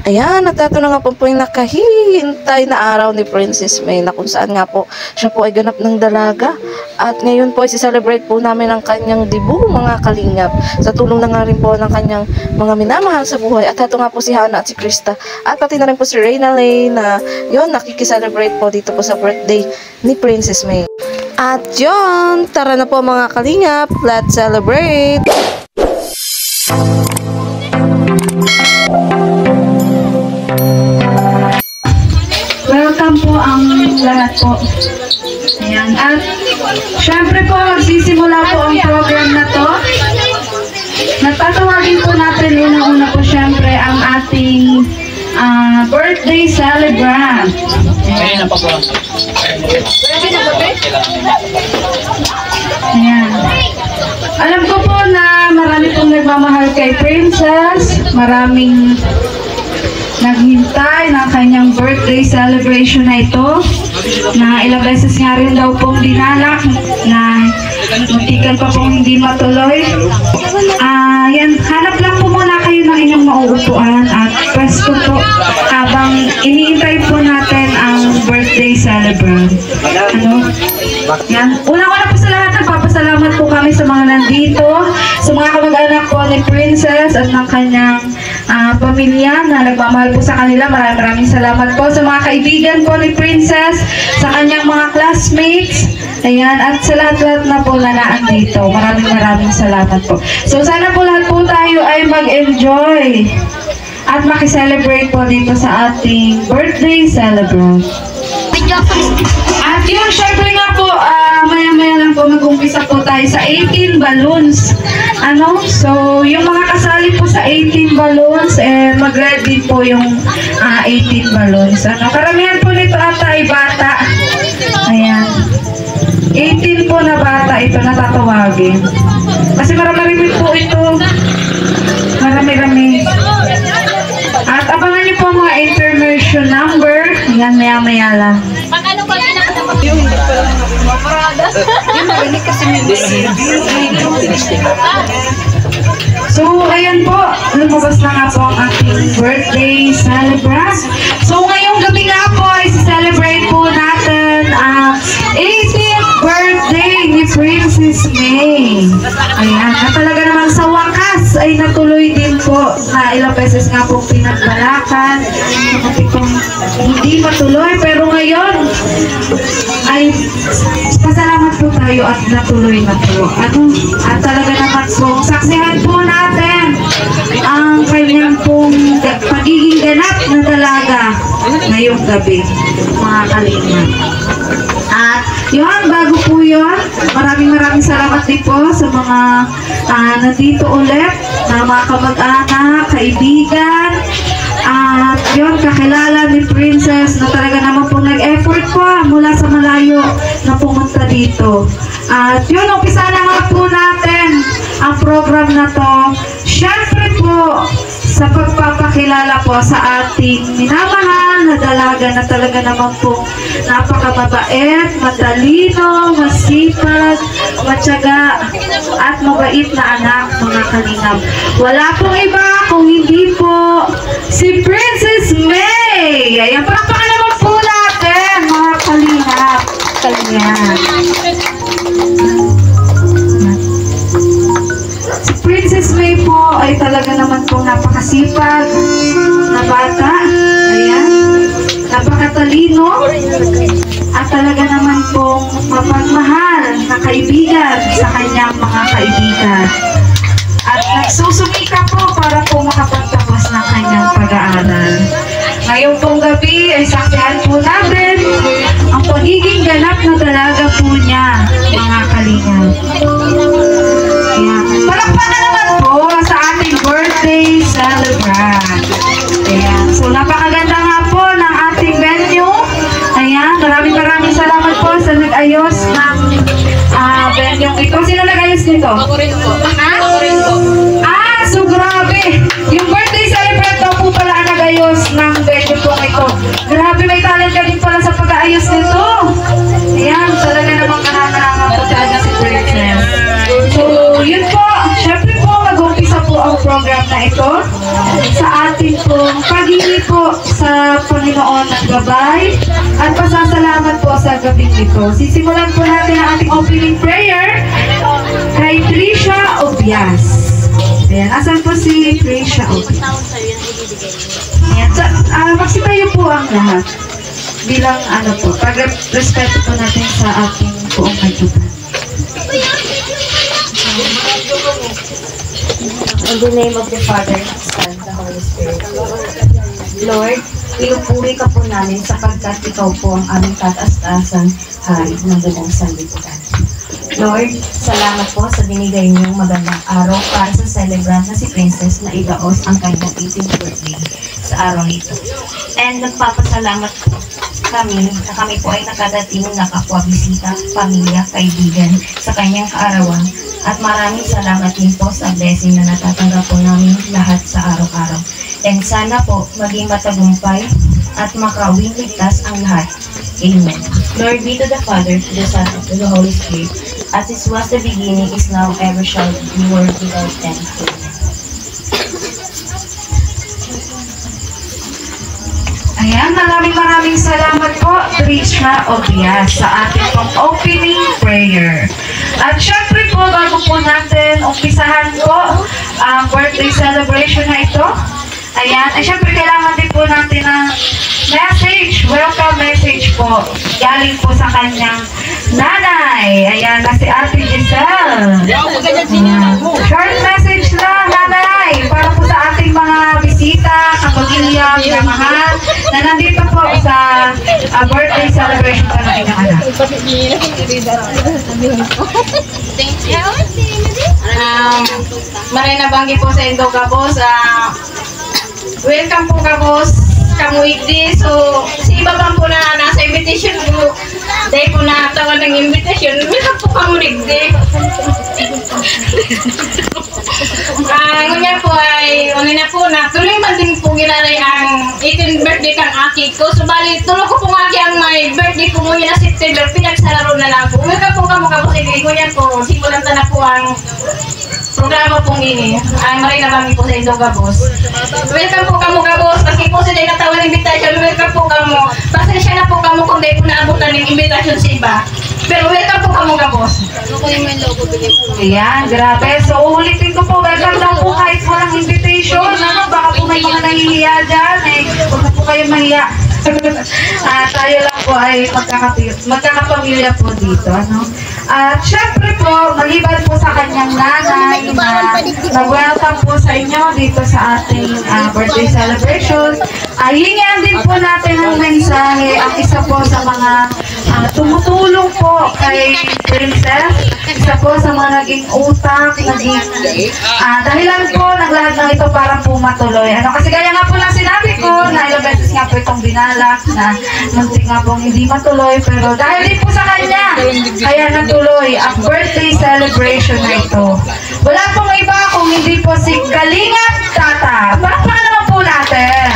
Ayan, at ito na nga po yung nakahihintay na araw ni Princess May na kung saan nga po siya po ay ganap ng dalaga. At ngayon po ay celebrate po namin ang kanyang debut, mga kalingap. Sa tulong na nga rin po ng kanyang mga minamahal sa buhay. At ito nga po si Hannah at si Krista. At pati na rin po si Reyna Lane na yun, nakikiselebrate po dito po sa birthday ni Princess May. At yun, tara na po mga kalingap, let's celebrate! Welcome po ang lahat po. Ayan. At syempre po, magsisimula po ang program na to. Natatawagin po natin unang-una po syempre ang ating birthday celebrant. Ayan. Ayan. Alam ko po na marami pong nagmamahal kay Princess. Maraming naghintay ng kanyang birthday celebration na ito, na ilang beses nga rin daw pong dinalak na muntikan pa pong hindi matuloy. Yan, hanap lang po muna kayo ng inyong mauupuan at pwesto po habang iniintay po natin ang birthday celebrant. Yan, unang-una po sa lahat, nagpapasalamat po kami sa mga nandito, sa mga kamag-anak po ni Princess at ng kanyang pamilya na nagmamahal po sa kanila. Maraming salamat po sa mga kaibigan po ni Princess, sa kanyang mga classmates, ayan, at sa lahat-lahat na po na naandito. Maraming salamat po. So sana po lahat po tayo ay mag-enjoy at makiselebrate po dito sa ating birthday celebrant. At yun, syempre nga po, maya-maya lang po mag-umpisa po tayo sa 18 balloons. So yung mga kasali po sa 18 balloons, mag-ready po yung 18 balloons. Karamihan po nito ata ay bata. Ayan. 18 po na bata ito na tatawagin. Kasi marami-rami po ito. Marami-rami. At abangan niyo po mga intermission number. Ayan, maya-maya lang. Yung hindi pa lang maparada. Yung marinig kasi may So, ayan po. Lumabas na nga po ang ating birthday celebrant. So, ngayong gabi nga po ay celebrate po natin ang 18th birthday ni Princess May. Ayan. Na talaga naman sa wakas ay natuloy din po na ilang beses nga po pinagbalakan. Hindi matuloy. Pero ngayon ay pasalamat po tayo at natuloy na po. At talaga naman po, saksihan po natin ang kanyang pong pagiging ganap na dalaga ngayong gabi, mga kalingap. At yun, bago po yun, maraming salamat din po sa mga nandito ulit, na mga kamag-anak, kaibigan, at yun, kakilala ni Princess na talaga naman po nag-effort po mula sa malayo na pumunta dito. At yun, umpisa na nga po natin ang program na to. Siyempre po, sa pagpapakilala po sa ating minamahal na dalaga na talaga naman po napakamabait, matalino, masipag, matyaga, at mabait na anak, mga kalingap. Wala pong iba kung hindi po si Princess May! Ayan, palakpakan naman po natin, mga kalingap. Si Princess May po ay talaga naman po napakasipag na bata. Ayan. Napakatalino. At talaga naman po mapagmahal na kaibigan sa kanyang mga kaibigan. At nagsusumika po para po makapagtapos ng kanyang pag-aaral. Ngayong pong gabi ay saksihan po natin ang pagiging ganap na dalaga po niya, mga kalingap. Ayan. Palakpakan naman po sa ating birthday celebrant. Ayan. So, napakaganda nga po ng ating venue. Ayan. Maraming salamat po sa nag-ayos ng venue ito. Sino nag-ayos nito? Ako rin po. Ako rin po. So grabe. Yung birthday celebrant daw po pala ang nag-ayos ng venue po ito. Grabe, may talent ka din pala sa pag-ayos nito. Ayan. Talaga namang kananangan po talaga si Princess. So, yun po. Siyempre po, mag-umpisa po ang program na ito sa ating pong paghingi po sa Panginoon ng gabay at pasasalamat po sa gabing ito. Sisimulan po natin ang ating opening prayer kay Trisha Obias. Ayan, asan po si Trisha Obias? Ayan, magsitayo po ang lahat bilang po, pag-respeto po natin sa ating buong kayutan. In the name of the Father, Son, the Holy Spirit. Lord, pinupuri ka po namin sapagkat ikaw po ang aming kataas-taasan hari ng buong sanlibutan. Lord, salamat po sa binigay niyong magandang araw para sa celebrant na si Princess na idaos ang kanyang 18th birthday sa araw nito. And nagpapasalamat po kami na kami po ay nakadating na kapwa-bisita, pamilya, kaibigan sa kanyang kaarawan. At maraming salamat din po sa blessing na natatanggap po namin lahat sa araw-araw. And sana po maging matagumpay at makawing ligtas ang lahat. Amen. Glory be to the Father, to the Son, and to the Holy Spirit, as it was the beginning, is now, ever shall be, world without end. Ayan, maraming salamat po, Trisha Obias, sa ating pong opening prayer. At syempre po, bago po natin umpisahan po ang birthday celebration na ito, ayan, ay syempre kailangan din po natin ng message, welcome message po, galing po sa kanyang nanay, ayan, na si Ate Giselle. Short message lang, nanay, para po sa ating mga bisita, kapamilya, minamahal, na nandito po sa birthday celebration pa ng inyong anak. Maray na banggi po sa Indo Kabos. Welcome po Kabos. Kamuigdi. So, si iba pa po na nasa invitation po. Dahil po natawag ng invitation. Welcome po kamuigdi. Ngunyan po ay, na po na, tuloy man din po ginaray ang 18th birthday kang aki ko. So, bali, tuloy ko po nga ang may birthday ko ngunyan na September, pinagsararo na lang po. Welcome po Kabos. Ngunyan po, simulan na po ang programa pong ini. Ay, maray na banggi po sa Indo Kabos. Welcome po Kabos. Kasi po sila natawan ng invitation, welcome po kamo. Pasensya na po kamo kung di po naabutan ng invitation sa iba. Pero welcome po Kabos. Ayan, grabe. So, ulitin ko po, welcome daw po kahit walang invitation. Ano, baka po may mga nahihiya dyan. Huwag na po kayo mahiya. Tayo lang po ay magkakapamilya po dito. Ano? At syempre po, maliban po sa kanyang nanay na nag-welcome po sa inyo dito sa ating birthday celebration, hingian din po natin ang mensahe ang isa po sa mga tumutulong po kay Princess, isa po sa mga naging utak, naging dahilan po ng lahat ng ito para po matuloy. Ano, kasi gaya nga po lang sinabi ko, na ilang beses nga po itong binalak na muntik nga pong hindi matuloy, pero dahil din po sa kanya, kaya natuloy ang birthday celebration na ito. Wala pong iba kung hindi po si Kalingap Tata. Palakpakan naman po natin.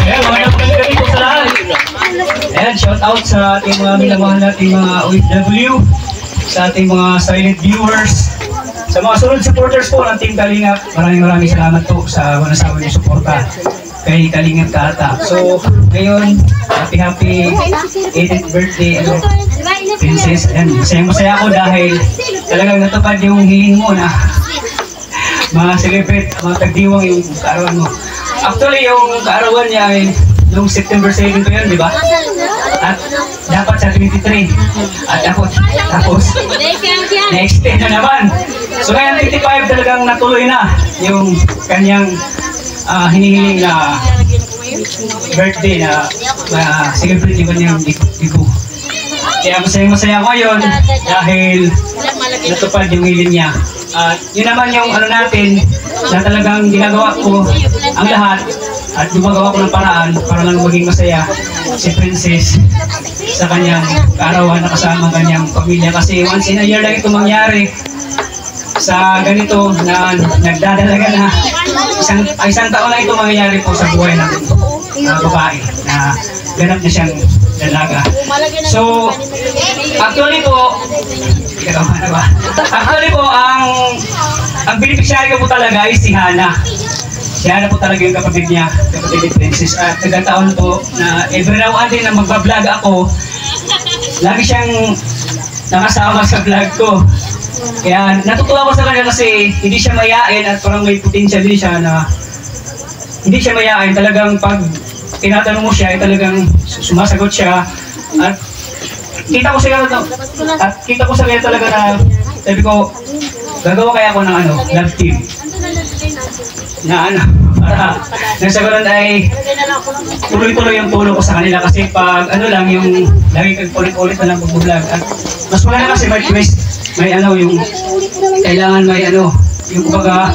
Ayan, magandang gabi po sa lahat. Ayan, shout out sa ating mga minamahal nating mga OFW, sa ating mga silent viewers, sa mga sunod supporters po ng Team Kalingap. Maraming salamat po sa walang sawa niyong suporta kay Kalingap Tata. So, ngayon, happy 18th birthday, Princess. And masaya ako dahil talagang natupad yung hiling mo na ma-celebrate, mga-tagdiwang yung kaarawan mo. Actually, yung kaarawan niya ay noong September 7 ko yun, di ba? At dapat sa 23. At tapos na-extend na naman. So ngayon 25 talagang natuloy na yung kanyang hinihiling na birthday na celebrate yung kanyang digo. Kaya masaya ako ngayon dahil natupad yung hiling niya. At yun naman yung ano natin na talagang ginagawa ko ang lahat at gumagawa ko ng paraan para lang maging masaya si Princess sa kanyang kaarawan na kasama kanyang pamilya. Kasi once in a year lang ito mangyari sa ganito na nagdadalaga na isang taon lang ito mangyayari po sa buhay ng babae na ganap na siyang dalaga. So, actually po, ang beneficiary ko po talaga ay si Hana. Siya na po talaga yung kapatid niya, kapatid ni Princess. At nagkataon po na every now and then na magbablog ako, lagi siyang nakasama sa vlog ko. Kaya natutuwa ko sa kanya kasi hindi siya mayain at parang may potential din siya na hindi siya mayain. Talagang pag tinatanong mo siya ay talagang sumasagot siya. At kita ko sa kanya talaga na sabi ko, gagawa kaya ako ng love team. Na para nang sa ganun ay tuloy-tuloy yung tulong ko sa kanila kasi pag lang yung lagi kang ulit-ulit na lang pag-vlog at mas maganda kasi may twist, may yung kailangan may yung kumbaga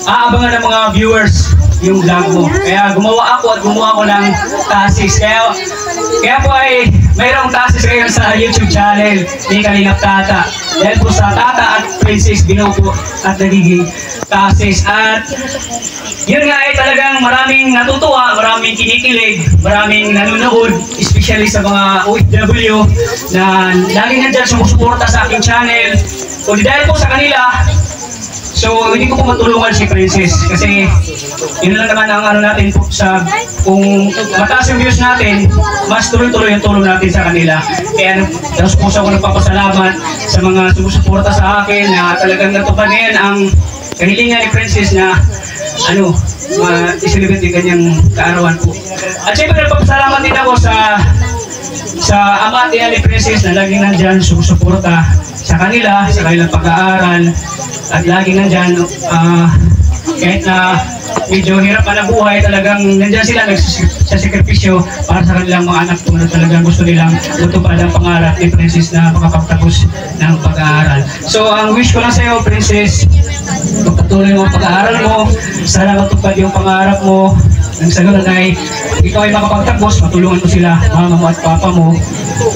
aabangan ng mga viewers yung vlog mo. Kaya gumawa ako ng thesis. Kaya po ay mayroong thesis ngayon sa YouTube channel ni Kalingap Tata. Dahil po sa Tata at Princess Ginaw po at nagiging thesis. At yun nga ay talagang maraming natutuwa, maraming kinikilig, maraming nanonood, especially sa mga OFW na laging nandyan sumusuporta sa aking channel. Kung dahil po sa kanila, so hindi ko po matulungan si Princess kasi yun lang naman ang natin po sa kung mataas yung views natin, mas tuloy-tuloy yung tulong natin sa kanila. Kaya tapos po ako nagpapasalamat sa mga sumusuporta sa akin na talagang natupad niyan ang kahilingan ni Princess na i-celebrate yung kanyang kaarawan po. At syempre nagpapasalamat din ako sa ama at ina ni Princess na laging nandyan sumusuporta sa kanilang pag-aaral at laging nandyan kahit na medyo hirap na buhay, talagang nandyan sila nagsasakripisyo para sa kanilang mga anak po na talagang gusto nilang matupad ang pangarap ni Princess na makapagtapos ng pag-aaral. So ang wish ko lang sa iyo, Princess, magpatuloy mo ang pag-aaral mo, sana matupad yung pangarap mo. Nang sa ganun ay ikaw ay makapagtapos, matulungan mo sila, mama mo at papa mo,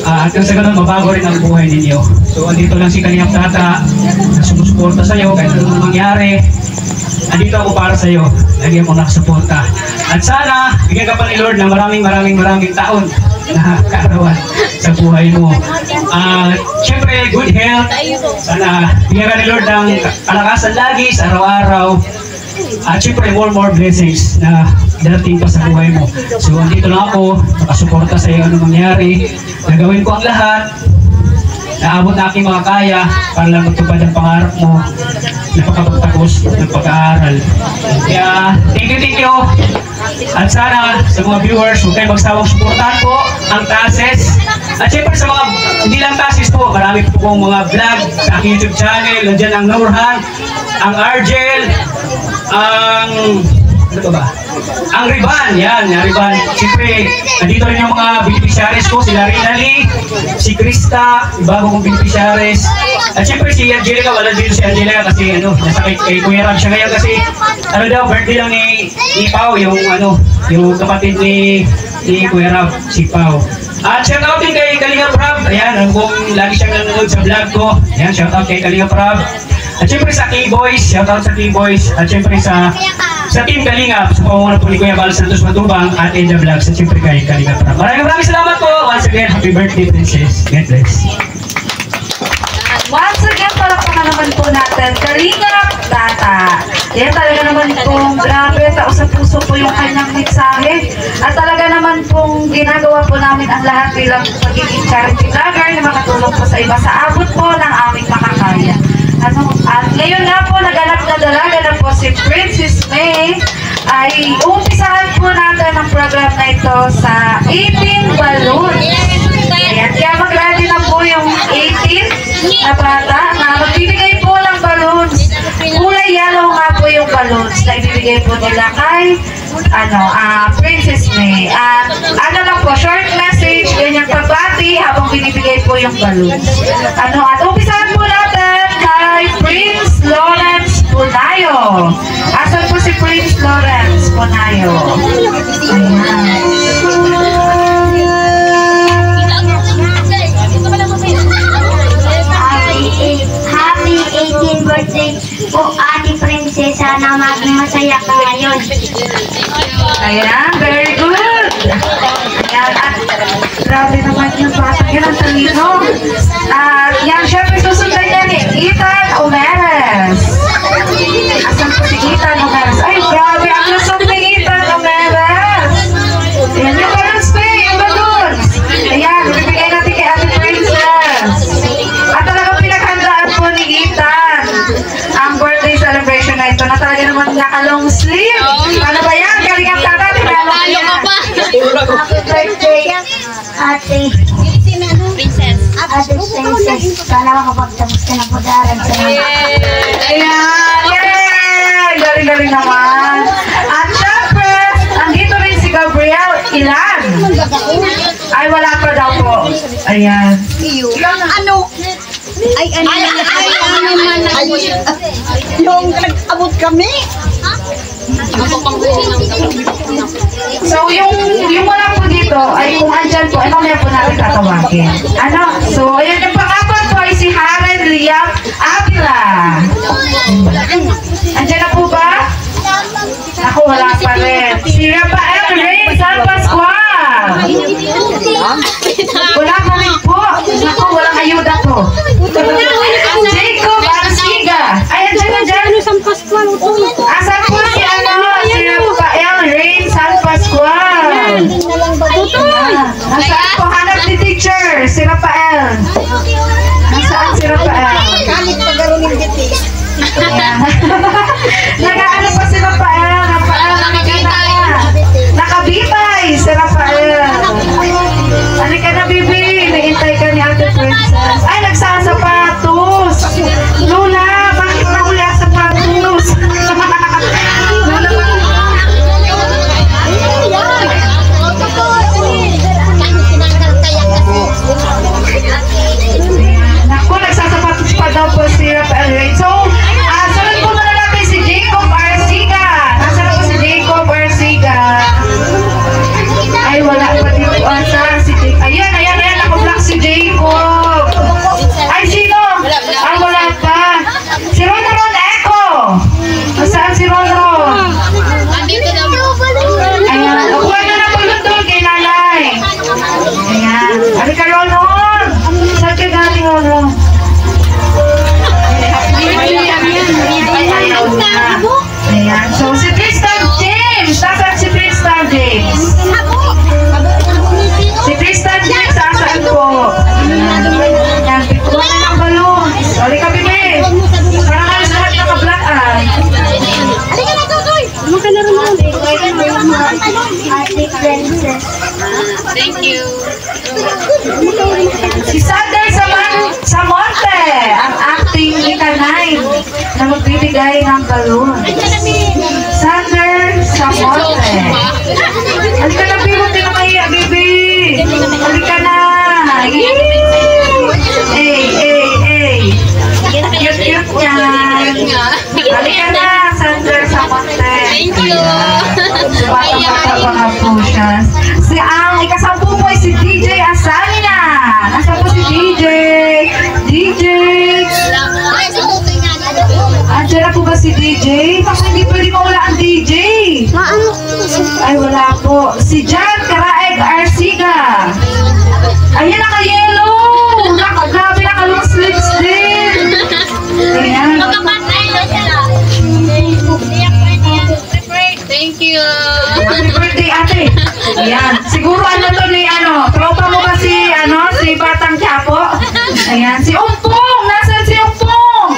at nang sa ganun mabago rin ang buhay ninyo. So andito lang si Kalingap Tata na sumusuporta sa iyo kahit anong mangyari. Andito ako para sa iyo, lagi mo nakasuporta. At sana bigyan ka pa ni Lord ng maraming taon na kaarawan sa buhay mo. Siyempre, good health. Sana bigyan ka ni Lord ng kalakasan lagi sa araw-araw. At siyempre, more blessings na darating pa sa buhay mo. So, andito lang ako, nakasuporta sa iyo anong mangyari. Nagawin ko ang lahat. Naabot na aking mga kaya para lang magtupad ang pangarap mo na pagkapagtapos ng pag-aaral. Kaya, thank you. At sana sa mga viewers, huwag kayo magsawang suportahan po ang thesis. At syempre sa mga, hindi lang thesis po, marami po pong mga vlog sa aking YouTube channel. Nandiyan ang Nurhan, ang Argel, ang Riban, yan, Riban. Siyempre, nandito rin yung mga beneficiaries ko, sila Rinali, si Krista, bago kong beneficiaries. At siyempre si Angelica, wala dito si Angelica kasi nasa kay Kuya Rab siya ngayon kasi birthday lang ni Pao, yung kapatid ni Kuya Rab, si Pao. At shout out din kay Kalingap Rab, ayan, kung lagi siyang nanonood sa vlog ko, ayan, shout out kay Kalingap Rab. At syempre sa K-Boys, shout out sa K-Boys. At syempre sa Team Kalingap, sa pamumuno po ni Kuya Val Santos Matubang at Eda Vlogs. At syempre kay Kalingap. Maraming salamat po. Once again, happy birthday, Princess. God bless. Once again, palakpakan naman po natin, Kalingap Tata. Yan talaga naman pong grabe, tao sa puso po yung kanyang mensahe. At talaga naman pong ginagawa po namin ang lahat bilang pagiging charity vlogger na makatulong po sa iba sa abot po ng aming makakaya. At ngayon nga po, naganap na dalaga na po si Princess May, ay umpisahan po natin ang program na ito sa 18 balloons. Ayan, kaya mag-ready na po yung 18 na bata na magbibigay po ng balloons. Kulay yellow nga po yung balloons na ibibigay po nila kay Princess May. At lang po, short message, ganyan pagbati habang binibigay po yung balloons. At umpisahan po natin kay Prince Lawrence Punayo. Asan po si Prince Lawrence Punayo? Happy 18th birthday po, Ate Princess. Sana maging masaya ka ngayon. Ayan, very good. Ayan, at grabe naman yung batang yan, ang talino. At yan, syempre susundan niya ni Ethan Omeres. Asan po si Ethan Omeres? Ay, grabe, ang Ate Princess. Sana makapagtapos ka ng pag-aaral. Ayan! Yay! Galing-galing naman. At syempre, andito rin si Gabriel Ilan. Ay, wala pa daw po. Ayan. Yung nag-abot kami. So, yung wala po dito, ay kung andyan po, ay mamaya po natin tatawagin. Ano? So, ayan yung pang-apat po ay si Haren Liam Avila. Andyan na po ba? Ako, wala pa rin. Si Rafael Ray San Pascual. Wala pa rin po. Ako, walang ayuda po. Jacob Arsiga. Ay, andyan. San Pascual. Asan po si si Rafael Ray San Pascual. Nasaan po? Hanap ni teacher, si Rafael. Nasaan si Rafael? Kamit pagarunin dito. Nag-ano pa si Rafael? Rafael, nakabitay si Rafael. Halika na, bibi. Nahintay ka ni Ate Princess. Ay, nagsasapatos. Lola, bakit nahuli ang sapatos? Lola, naku, nagsasapatos pa daw po si Rafael Ray. So, sunod po muna natin si Jacob Arsiga. Nasaan po si Jacob Arsiga? Ay, wala pa dito. Saan si Jacob? Ayan, nakablock si Jacob. Ay, sino? Ay, wala pa. Si Ron Echo. Nasaan si Ron? Ayan, kuha na ng bulot doon kay nanay. Ayan, halika Ron. Saan ka galing Ron? Ayan, so si Tristan James. Nasaan si Tristan James? Si Tristan James, nasaan po? Ayan, pituwa na ng balon. Sorry ka, bibi. Parang halos lahat nakablaan. Ate Princess. Thank you. Si Sander Samonte, ang acting ikanay na magbibigay ng balon. Sander Samonte. Halika na, bibi. Huwag ka na mahiya, bibi. Halika na. Cute yan. Halika na, Sander Samonte. Thank you. Bata-bata pa nga po siya. Ang ikasampu po ay si DJ Asalina. Nasaan po si DJ? Andiyan na po ba si DJ? Baka hindi pwede mawala ang DJ. Ay, wala po. Si Jan Karaeg Arsiga. Ayan, naka-yellow. Grabe, naka-long sleeves din. Ayan. Thank you. Happy birthday, ate. Ayan. Siguro tropa mo ba si Batang Quiapo? Ayan, si Umpong. Nasaan si Umpong?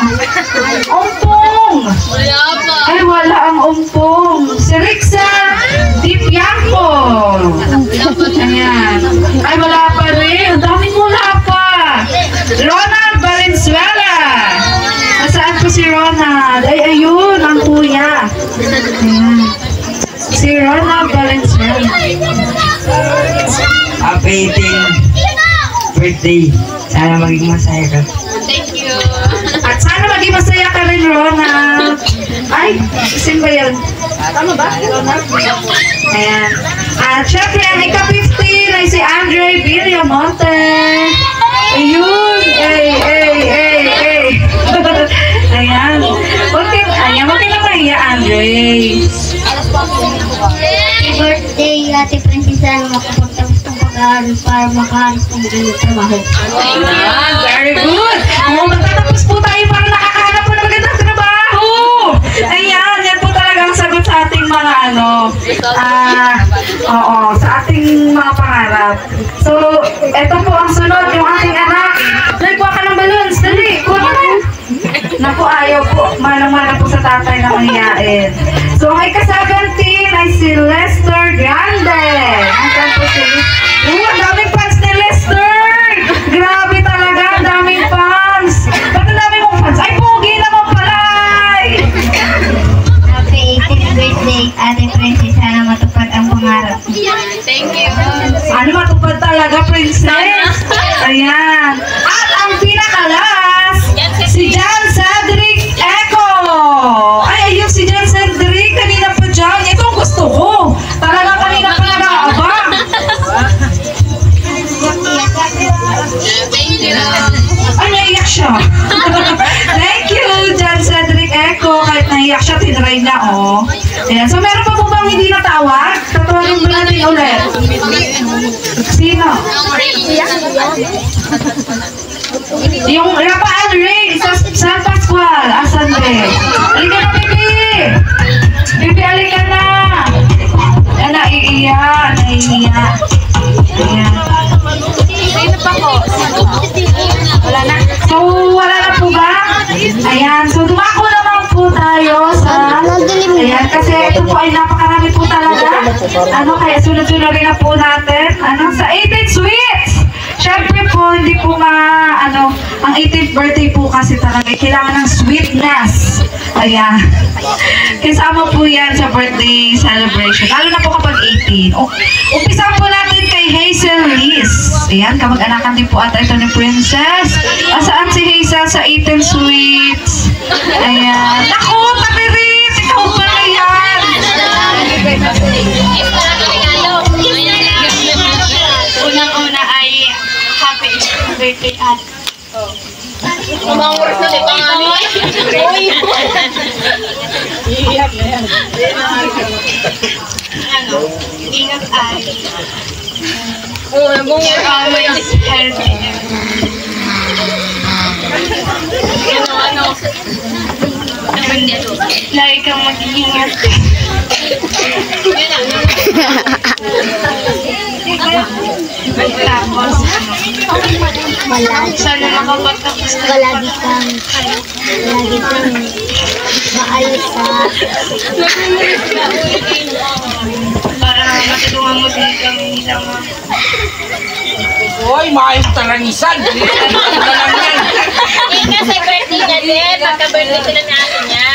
Umpong. Wala pa. Ay, wala ang Umpong. Si Rixa Dipianco. Ayan. Ay, wala pa rin. Ang daming wala pa. Ronald Valenzuela. Nasaan po si Ronald? Ay, ayun, ang kuya. Ayan. Si Ronald Valenzuela. Happy birthday. Sana maging masaya ka. Thank you. At sana maging masaya ka rin, Ronald. Ay, sin ba yun? Tama ba? Ronald? Ayan. At syempre, ang ika-15 ay si Andre Villamonte. Ayun. Ayan. Huwag ka na mahiya, Andre. Happy birthday, Ate Princess. Sana makapagtapos ng pag-aaral para makahanap ng ganang trabaho. Ayan, very good. Magtatapos po tayo para nakakahanap po ng magandang trabaho. Ayan, yan po talaga ang sagot sa ating mga sa ating mga pangarap. So, eto po ang sunod, yung ating anak. Nagkuha ka ng balloons, dali, kuha ka na. Naku, ayaw po. Manang-mana po sa tatay na mahiyain. So, ang ika-17 ay si Lester Grande. Nasaan po si Lester? Ang daming fans ni Sana matupad talaga, princess. Ayan. At ang pinakalas, si John Cedric Eco. Ay, ayun si John Cedric. Kanina pa dyan. Ito ang gusto ko. Talaga kanina pa nag-aabang. Ay, naiyak siya. Thank you, John Cedric Eco. Kahit naiyak siya, tinry niya, oh. Ayan. So, meron pa po bang hindi natawag? Tatawagin mo natin ulit. Sino? Yung Rafael Ray sa San Pascual. Asan ba? Halika na, Bibi! Bibi, halika na! Ayan, naiiyak. Naiiyak. Ayan. Sino pa ko? Wala na. So, wala na po ba? Ayan. So, dumako naman po tayo sa... Ayan, kasi ito po ay napakarami po talaga. Ano, kaya sunod-sunod rin na po natin. Ano, sa 18th Sweets! Siyempre po, hindi po ang 18th birthday po kasi talaga kailangan ng sweetness. Ayan. Kasama po yan sa birthday celebration. Lalo na po kapag 18. Umpisa po natin kay Hazel Liz. Ayan, kamag-anakan din po ata ito ni Princess. Saan si Hazel sa 18th Sweets? Ayan. Naku, Patirit! Ikaw pala yan! Unang-una ay happy birthday at umangor na di pangani. Ano, ingat ay you're always healthy. Ano, lagi kang mag-iingat. Tapos, sana makapagtapos ka. Lagi kang maayos sa Para matulungan mo din kami nilang Hoy, maayos talangisan. Yung kasi birthday niya din, magka-birthday sila ni ate niya.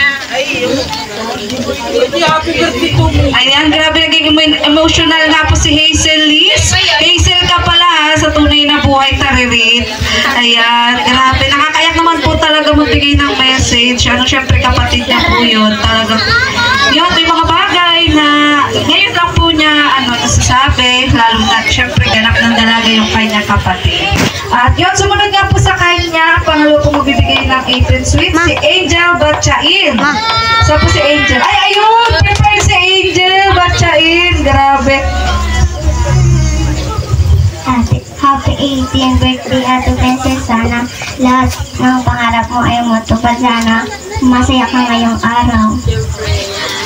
Happy birthday to me. Ayan, grabe naging emotional nga po si Hazel Liz. Hazel ka pala ha, sa tunay na buhay Taririt. Ayan, grabe. Nakakayak naman po talaga magbigay ng message. Ano, syempre kapatid niya po yun. Talaga, yun, may mga bagay na ngayon lang po niya, nasasabi. Lalo na, syempre, ganap ng dalaga yung kanyang kapatid. At yun, sumunod nga po sa kanya, pangalawa po magbibigay ng 18 sweets, si Angel Batchain. So po si Angel. Ay, ayun! Prepare si Angel Batchain. Grabe. happy 18th birthday Ate Princess. Sana lahat ng pangarap mo ay matupad. Sana masaya ka ngayong araw.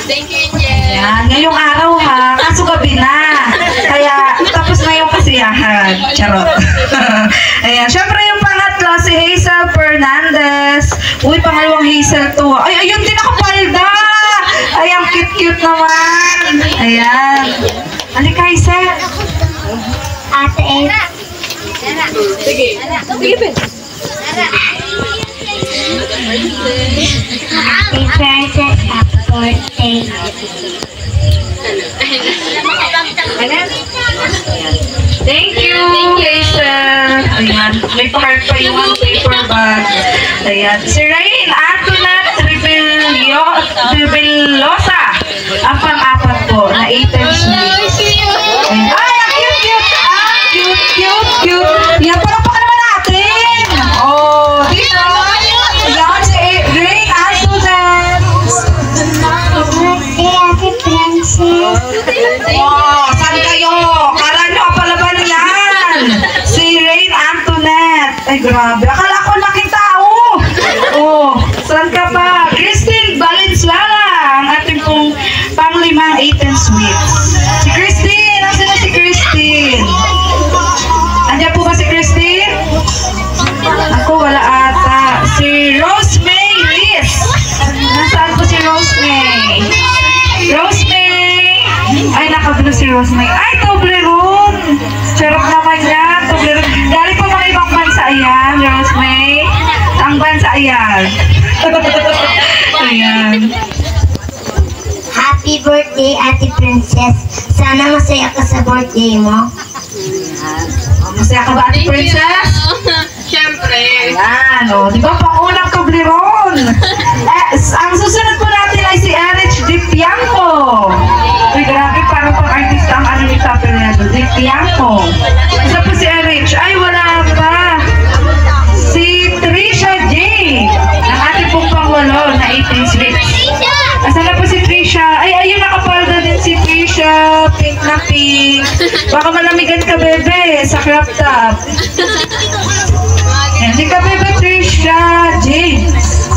Thank you, Angel. Yan, ngayong araw ha, kaso gabi na. Kaya tapos na yung kasiyahan. Charot. Ayan, syempre yung pangatlo, si Hazel Fernandez. Uy, pangalawang Hazel to. Ay, ayun din ako palda. Ay, ang cute-cute naman. Ayan. Halika, Hazel. Ate Ate Princess, happy birthday. Thank you, Hazel. Ayan, may pa-heart pa yung paper bag. Ayan, si Rain Antoinette Revelosa. Ang pang-apat po, na 18 sweets. Ay, ang cute-cute. Cute. Yan, palakpakan naman natin. Oh, dito. Ayan, si Rain Antoinette. Birthday, Ate Princess. Oh, saan kayo? Kala nyo, palaban yan. Si Rain Antoinette. Ay, grabe. Akala ko nakitao. Oh, saan ka pa? Christine Valenzuela. Ang ating pong pang-limang 18 sweets. Si Christine. Nasaan na si Christine? Andiyan po ba si Christine? Ako, wala ata. Si Rosemay Liz. Nasaan po si Rosemay? Rosemay! Ay, nakabilo si Rosemay. Ay, Toblerone! Sarap naman yan. Toblerone. Galing po mga ibang bansa yan, Rosemay. Ang bansa yan. Ayan. Happy birthday, Ate Princess. Sana masaya ka sa birthday mo. Masaya ka ba, Ate Princess? Siyempre. Ayan, o. Di ba, pangunang Toblerone? Ang susunod po natin ay si Erich Dipianco. Uy, grabe, parang pang-artista ang ano ni Taperedo. Dipianco. Isa po si Erich. Ay, wala pa. Si Trisha J. Ang ating pong pangwalo na 18 sweets. Asan na po si Trisha? Ay, ayun, nakapalda din si Trisha. Pink na pink. Baka malamigan ka, bebe, sa crop top. Hindi ka, bebe, Trisha. James.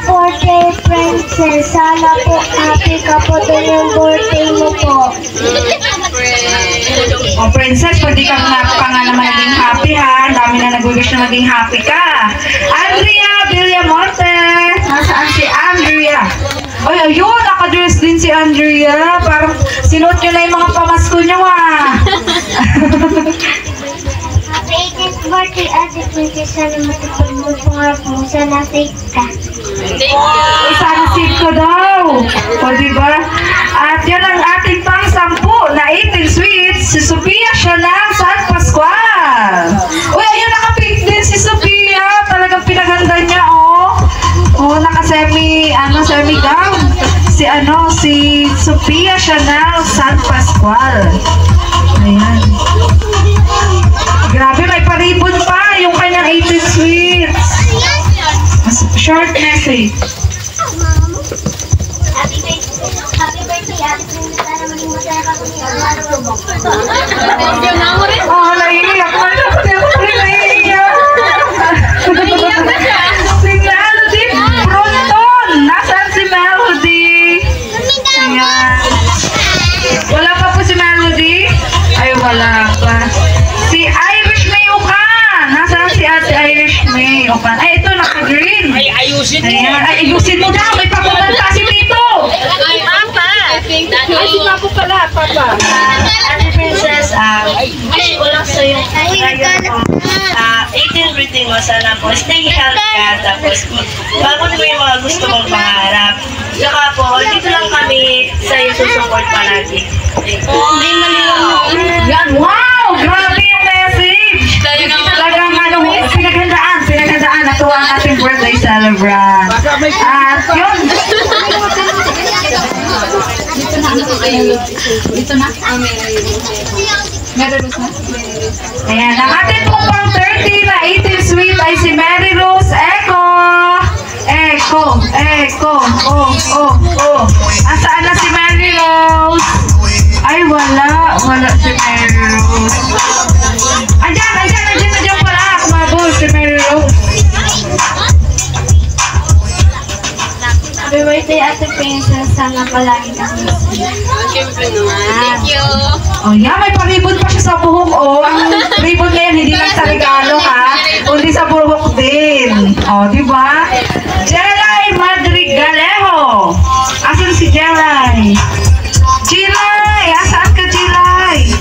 Birthday princess, sana po happy ka po din yung birthday mo po. O, princess, pag di ka pa nga naman naging happy, ha? Ang dami na nag-wish na maging happy ka. Andrea Villamonte. Nasaan si Andrea? Ay, ayun, nakadress din si Andrea. Parang sinuot nyo na yung mga pamasko nyo, ha? Happy 18th birthday, Ate Princess. Sana matupad mo pangarap mo. Sana safe ka. Ay, sana safe ka daw. O, diba? At yan ang ating pang-10 na 18 sweets. Si Sophia siya ng San Pascual. Uy, ayun, naka-pink din si Sophia. Talagang pinaganda niya, oh. Oh, naka-semi gown. Si Sophia siya ng San Pascual. Ayan. Grabe, may paribon pa yung kanyang 18 sweets. Short message. Happy birthday, Ate Princess. Sana maging masaya ka po niya. Oh, naiiyak mo na. Naiiyak. Si Melody Brunton. Nasaan si Melody? Ayan. Wala pa po si Melody? Ay, wala pa. Si Irish May Ukan. Nasaan si Ate Irish May Ukan? Ay, ito, naka-green. Ay, ayusin mo. Ayan. Ay, ayusin mo daw. May pakumanta si Tito. Ay, Papa. Ay, si Papo pala, Papa. Ate Princess, wish ko lang sa'yo ngayon mo, 18th birthday mo, sana po, stay healthy ka, tapos bago mo yung mga gusto mong pangarap. Saka po, dito lang kami sa'yo susupport palagi. Hindi maliwanag. Yan, wow! Grabe yung message! Talagang pinaghandaan. Natuwa ang ating birthday celebrant. At yun, Dito na. Meron na. ayan, ang ating pong pang 30 na 18 sweet ay si Mary Rose Eco. Asaan na si Mary Rose? Ay, wala si Mary Rose. Andiyan pala. Kumabol si Mary Rose. Happy birthday, Ate Princess. Sana palagi kang masaya. Siyempre naman. Thank you. Oh, yeah, may paribon pa siya sa buhok, oh. Ang ribbon ngayon, hindi lang sa regalo, ha? Kundi sa buhok din. Oh, di ba? Jelay Madrigalejo. Asan si Jelay? Jelay! Asaan ka, Jelay?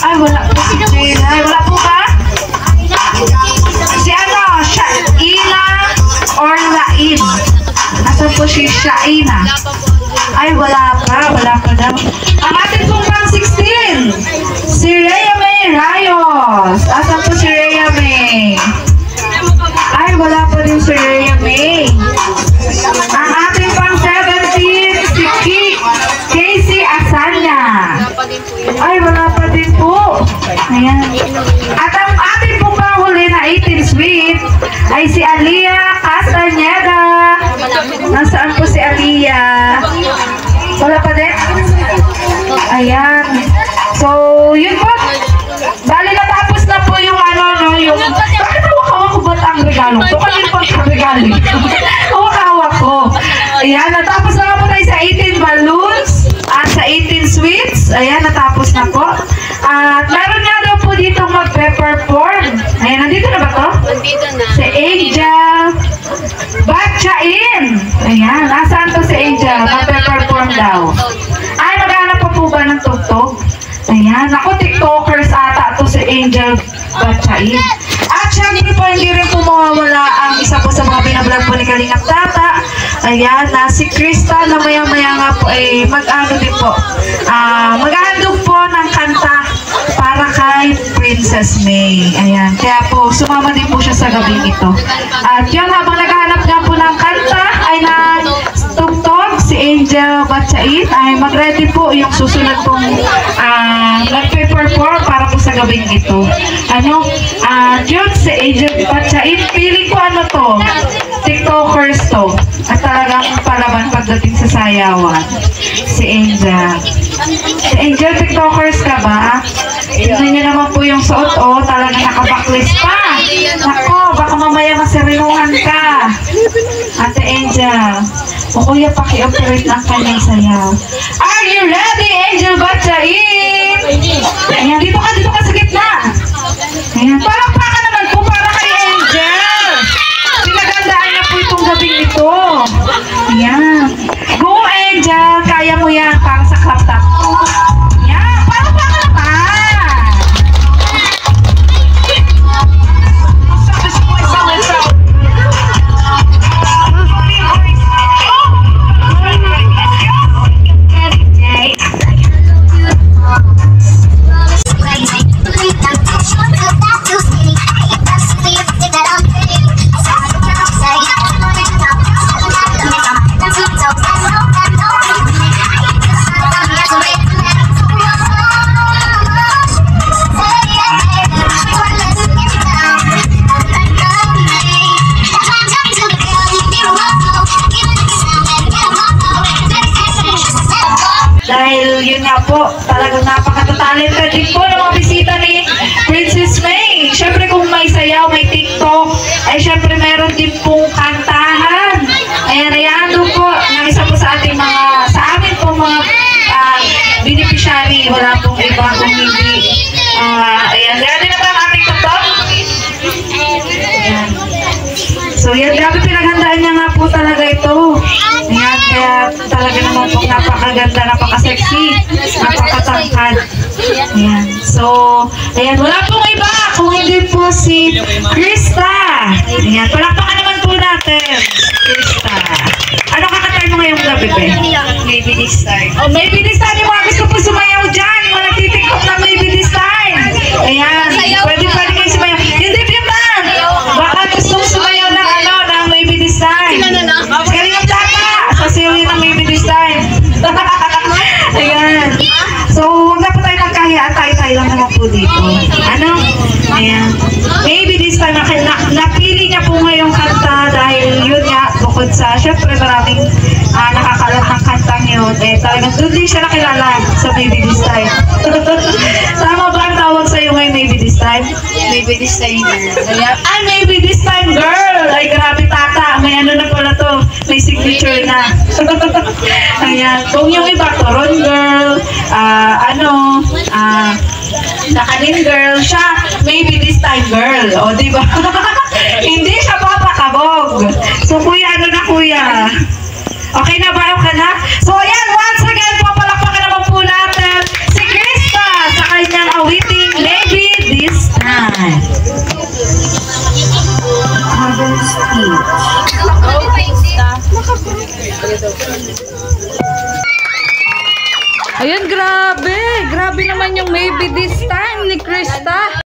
Ay, wala po si Jelay. Wala po ba? Si ano? Shaila or Lain? Asan po si Shaina? Ay, wala pa daw. Ang ating pong pang 16, si Rhea May Rayos. Asan po si Rhea May? Ay, wala pa din si Rhea May. Ang ating pang 17, si Casey Asanya. Ay, wala pa din po. Ayan. At ang ating pong panghuli na 18 sweet ay si Alia Castañeda. Nasaan po si Alia? Wala pa din? Ayan. So, yun po. Bali, natapos na po yung yung... Bakit hawak-hawak ko ba't ang regalo? Ito kanil po ang regalo. Hawak-hawak ko. Ayan, natapos na po tayo sa 18 balloons at sa 18 sweets. Ayan, natapos na po. At meron nga daw po dito mag-perform. Ayan, nandito na ba to? Nandito na. Si Angel Batchain. Ayan, nasaan to si Angel? Mag-perform daw. Ay, maghanap pa po ba ng tugtog? Ayan, ako tiktokers ata to si Angel Batchain. At syempre po, hindi rin po mawawala ang isa po sa mga binablog po ni Kalingap Tata. Ayan, na si Krista na maya-maya nga po ay mag-ano din po. Maghahandog po ng kanta para Princess May. Ayan. Kaya po, sumama din po siya sa gabing ito. At yun, habang naghahanap nga po ng kanta, ay ng tugtog, si Angel Batchait, ay mag-ready po yung susunod pong nag-perform para po sa gabing ito. Ano? Yun, si Angel Batchait, feeling ko ano to? TikTokers to. At talagang palaban pagdating sa sayawan. Si Angel. Si Angel, TikTokers ka ba? Tignan niyo naman po yung suot, oh. Talagang nakabacklist pa. Nako, baka mamaya masirinuhan ka. Ate Angel. O kuya, paki-operate ang kanyang sayaw. Are you ready, Angel Batchait? Ayan, dito ka sa gitna. Ayan, parang paka naman po para kay Angel. Pinagandaan na po itong gabing ito. Ayan. Go, Angel. Kaya mo yan para sa clap top. Ayan, parang paka naman. Dahil yun nga po, talagang napaka-talented din po ng mga bisita ni Princess May. Siyempre kung may sayaw, may TikTok, ay siyempre meron din pong kantahan. Ayan, doon po, ng isa po sa ating mga, sa amin po mga beneficiary. Wala pong iba kung hindi. Ayan, ready na ba ang ating TikTok? Ayan. So yan, grabe pinaghandaan niya nga po talaga ito. Ayan, kaya talaga naman po napakaganda, napaka-sexy, napakatangkad. Ayan. So, ayan, wala pong iba kung hindi po si Krista. Ayan, palakpakan naman po natin. Krista. Ano kakatay mo ngayong gabi, be? Maybe this time. Oh, maybe this time. Yung mga gusto po sumayaw dyan. Yung mga nagtitiktok na maybe this time. Ayan, pwede kayo sumayaw. Hindi, Piman. Baka gustong sumayaw ng ng maybe this time. Galing ang tata. Sasayaw ng maybe this time. Ayan. So, huwag na po tayo magkahiyaan. Tayo lang naman po dito. Ano? Ayan. Maybe this time, napili niya po ngayong kanta dahil yun nga, bukod sa, syempre maraming nakakalat ng kantang yun. Eh, talagang doon din siya nakilala sa Maybe This Time. Tama ba ang tawag sa'yo ngayon, Maybe This Time? Maybe this time. Ayan. Maybe This Time, girl! Ay, grabe tata. May ano na pala to. May signature na. Ayan. Kung yung iba, Toron girl, Nakanin girl siya, Maybe This Time girl. O, diba? Hindi siya papakabog. So, kuya, ano na kuya? Okay na ba? Okay na? So, ayan, once again, papalakpakan naman po natin si Krista sa kanyang awiting Maybe This Time. Cover speech. Ayan, grabe. Grabe naman yung Maybe This Time ni Krista.